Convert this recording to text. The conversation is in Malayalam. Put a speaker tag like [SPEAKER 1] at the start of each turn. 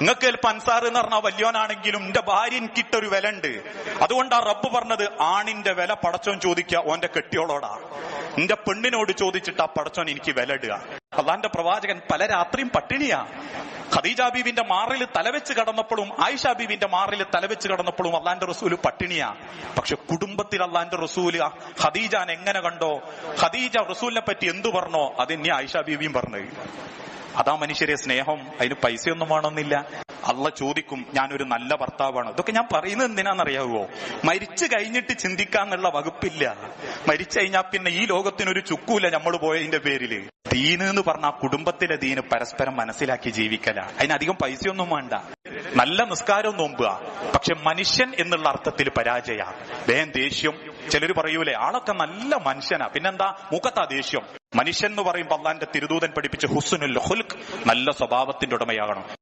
[SPEAKER 1] നിങ്ങൾക്ക് ചിലപ്പോ അൻസാർ എന്ന് പറഞ്ഞാൽ വലിയോനാണെങ്കിലും എന്റെ ഭാര്യ എനിക്കിട്ടൊരു വില ഉണ്ട്. അതുകൊണ്ടാ റബ്ബ് പറഞ്ഞത് ആണിന്റെ വില പടച്ചോൻ ചോദിക്കുക ഓന്റെ കെട്ടിയോളോടാ. എന്റെ പെണ്ണിനോട് ചോദിച്ചിട്ടാ പടച്ചോൻ എനിക്ക് വില ഇടുക. അള്ളാന്റെ പ്രവാചകൻ പല രാത്രിയും പട്ടിണിയാ. ഖദീജ ബീവിന്റെ മാറിൽ തലവെച്ച് കടന്നപ്പോഴും ആയിഷ ബീവിന്റെ മാറിൽ തലവെച്ച് കടന്നപ്പോഴും അള്ളാന്റെ റസൂല് പട്ടിണിയാ. പക്ഷെ കുടുംബത്തിൽ അള്ളാന്റെ റസൂല് ഖദീജാൻ എങ്ങനെ കണ്ടോ, ഖദീജ റസൂലിനെ പറ്റി എന്തു പറഞ്ഞോ അതെന്നെ ആയിഷ ബീവിയും പറഞ്ഞു. അതാ മനുഷ്യരെ സ്നേഹം. അതിന് പൈസയൊന്നും വേണമെന്നില്ല. അള്ള ചോദിക്കും ഞാനൊരു നല്ല ഭർത്താവാണ്. ഇതൊക്കെ ഞാൻ പറയുന്നത് എന്തിനാണെന്നറിയാവോ? മരിച്ചു കഴിഞ്ഞിട്ട് ചിന്തിക്കാന്നുള്ള വകുപ്പില്ല. മരിച്ചു കഴിഞ്ഞാൽ പിന്നെ ഈ ലോകത്തിനൊരു ചുക്കൂല നമ്മൾ പോയതിന്റെ പേരില്. ദീന് എന്ന് പറഞ്ഞ ആ കുടുംബത്തിലെ ദീന് പരസ്പരം മനസ്സിലാക്കി ജീവിക്കല. അതിനധികം പൈസയൊന്നും വേണ്ട. നല്ല നിസ്കാരവും നോമ്പുക. പക്ഷെ മനുഷ്യൻ എന്നുള്ള അർത്ഥത്തിൽ പരാജയ. വേഗം ദേഷ്യം. ചിലര് പറയൂലേ ആളൊക്കെ നല്ല മനുഷ്യനാ, പിന്നെന്താ മൂക്കത്താ ദേഷ്യം. മനുഷ്യൻ എന്ന് പറയുമ്പോൾ അള്ളാന്റെ തിരുദൂതൻ പഠിപ്പിച്ച ഹുസ്നുൽ ഖുൽഖ്, നല്ല സ്വഭാവത്തിന്റെ ഉടമയാകണം.